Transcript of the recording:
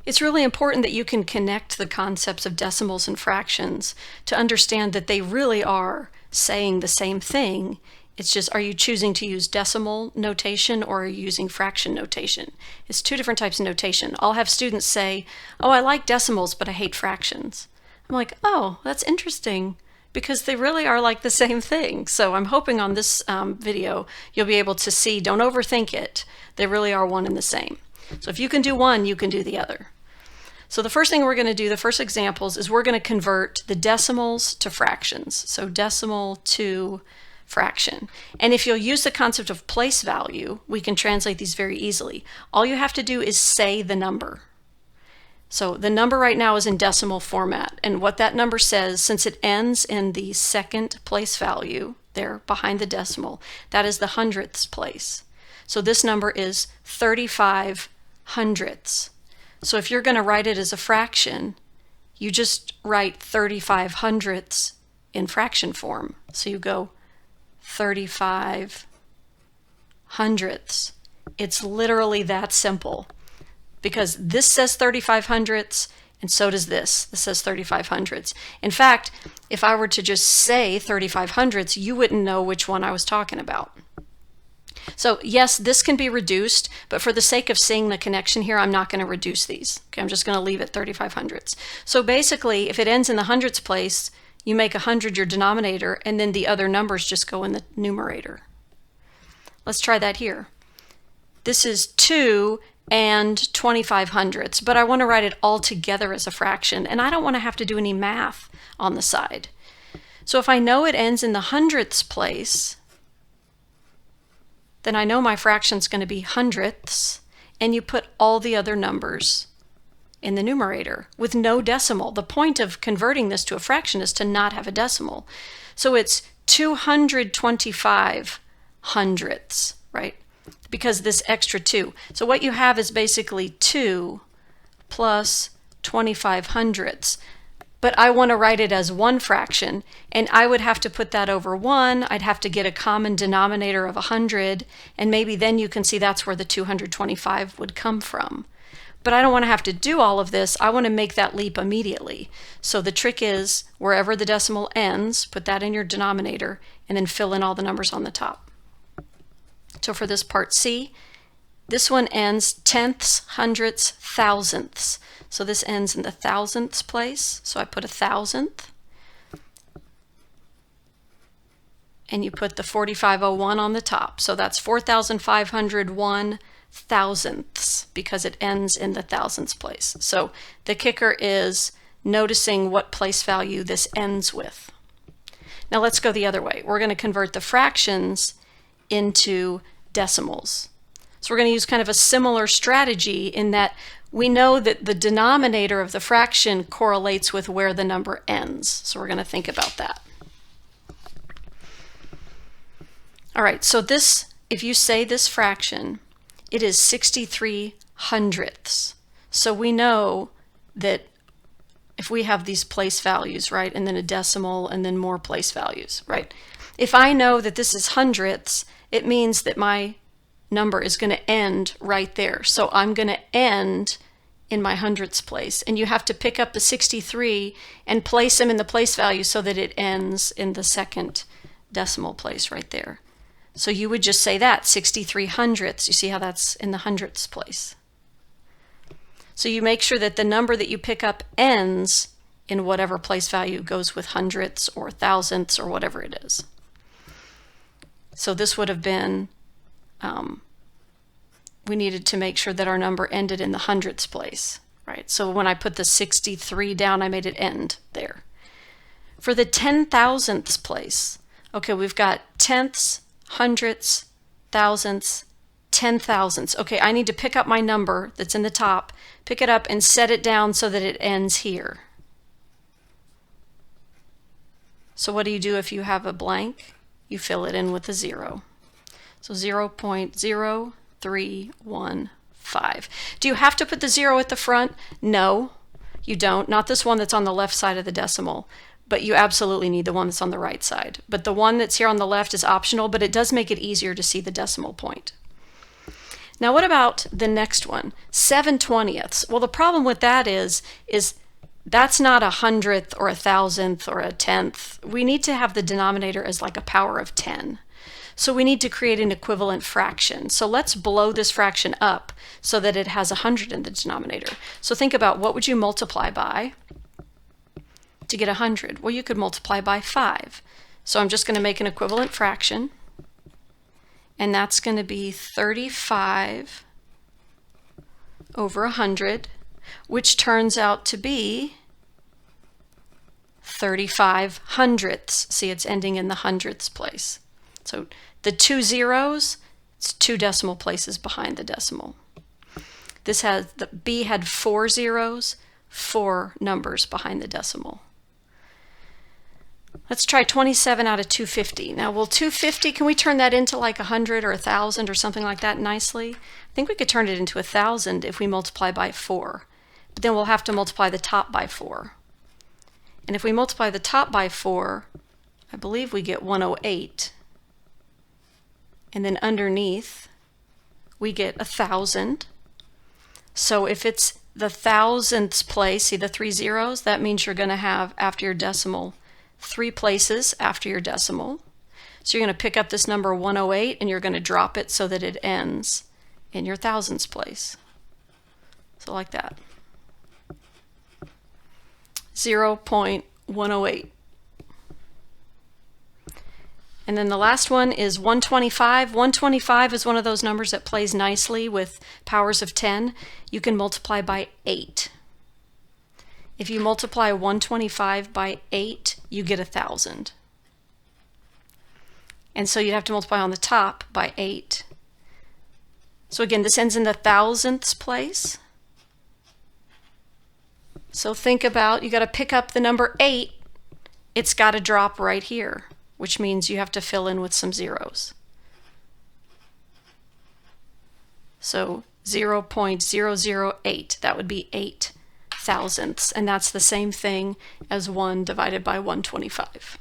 It's really important that you can connect the concepts of decimals and fractions to understand that they really are saying the same thing. It's just, are you choosing to use decimal notation or are you using fraction notation? It's two different types of notation. I'll have students say, oh, I like decimals, but I hate fractions. I'm like, oh, that's interesting, because they really are like the same thing. So I'm hoping on this video you'll be able to see, don't overthink it. They really are one and the same. So if you can do one, you can do the other. So the first thing we're going to do, the first examples, is we're going to convert the decimals to fractions. So decimal to fraction. And if you'll use the concept of place value, we can translate these very easily. All you have to do is say the number. So the number right now is in decimal format, and what that number says, since it ends in the second place value there behind the decimal, that is the hundredths place. So this number is 35 hundredths. So if you're going to write it as a fraction, you just write 35 hundredths in fraction form. So you go 35 hundredths. It's literally that simple, because this says 35 hundredths and so does this. This says 35 hundredths. In fact, if I were to just say 35 hundredths, you wouldn't know which one I was talking about. So yes, this can be reduced, but for the sake of seeing the connection here, I'm not going to reduce these. Okay, I'm just going to leave it 35 hundredths. So basically, if it ends in the hundredths place, you make 100 your denominator, and then the other numbers just go in the numerator. Let's try that here. This is 2 and 25 hundredths, but I want to write it all together as a fraction, and I don't want to have to do any math on the side. So if I know it ends in the hundredths place, then I know my fraction is going to be hundredths, and you put all the other numbers in the numerator with no decimal. The point of converting this to a fraction is to not have a decimal. So it's 225 hundredths, right? Because this extra 2. So what you have is basically 2 plus 25 hundredths. But I want to write it as one fraction, and I would have to put that over 1. I'd have to get a common denominator of 100, and maybe then you can see that's where the 225 would come from. But I don't want to have to do all of this. I want to make that leap immediately. So the trick is, wherever the decimal ends, put that in your denominator, and then fill in all the numbers on the top. So for this part C, this one ends tenths, hundredths, thousandths. So this ends in the thousandths place. So I put a thousandth. And you put the 4501 on the top. So that's 4,501 thousandths, because it ends in the thousandths place. So the kicker is noticing what place value this ends with. Now let's go the other way. We're going to convert the fractions into decimals. So we're going to use kind of a similar strategy in that we know that the denominator of the fraction correlates with where the number ends. So we're going to think about that. All right, so this, if you say this fraction, it is 63 hundredths. So we know that if we have these place values, right, and then a decimal and then more place values, right? If I know that this is hundredths, it means that my number is going to end right there. So I'm going to end in my hundredths place. And you have to pick up the 63 and place them in the place value so that it ends in the second decimal place right there. So you would just say that, 63 hundredths. You see how that's in the hundredths place. So you make sure that the number that you pick up ends in whatever place value goes with hundredths or thousandths or whatever it is. So this would have been, we needed to make sure that our number ended in the hundredths place, right? So when I put the 63 down, I made it end there. For the 10,000ths place, okay, we've got tenths, hundredths, thousandths, 10,000ths. Okay, I need to pick up my number that's in the top, pick it up and set it down so that it ends here. So what do you do if you have a blank? You fill it in with a 0. So 0.0315. Do you have to put the 0 at the front? No, you don't. Not this one that's on the left side of the decimal, but you absolutely need the one that's on the right side. But the one that's here on the left is optional, but it does make it easier to see the decimal point. Now what about the next one? 7/20ths. Well, the problem with that is that's not 100th or 1,000th or 1/10. We need to have the denominator as like a power of 10. So we need to create an equivalent fraction. So let's blow this fraction up so that it has 100 in the denominator. So think about, what would you multiply by to get 100? Well, you could multiply by 5. So I'm just going to make an equivalent fraction, and that's going to be 35 over 100, which turns out to be 35 hundredths. See, it's ending in the hundredths place. So the 2 zeros, it's 2 decimal places behind the decimal. This has, the B had 4 zeros, 4 numbers behind the decimal. Let's try 27 out of 250. Now, will 250, can we turn that into like 100 or 1,000 or something like that nicely? I think we could turn it into 1,000 if we multiply by 4. But then we'll have to multiply the top by 4. And if we multiply the top by 4, I believe we get 108. And then underneath, we get 1,000. So if it's the thousandths place, see the 3 zeros? That means you're going to have, after your decimal, 3 places after your decimal. So you're going to pick up this number 108 and you're going to drop it so that it ends in your thousandths place. So like that. 0.108. And then the last one is 125. 125 is one of those numbers that plays nicely with powers of 10. You can multiply by 8. If you multiply 125 by 8, you get 1,000. And so you'd have to multiply on the top by 8. So again, this ends in the thousandths place. So think about, you got to pick up the number 8. It's got to drop right here, which means you have to fill in with some zeros. So 0.008, that would be 8 thousandths, and that's the same thing as 1 divided by 125.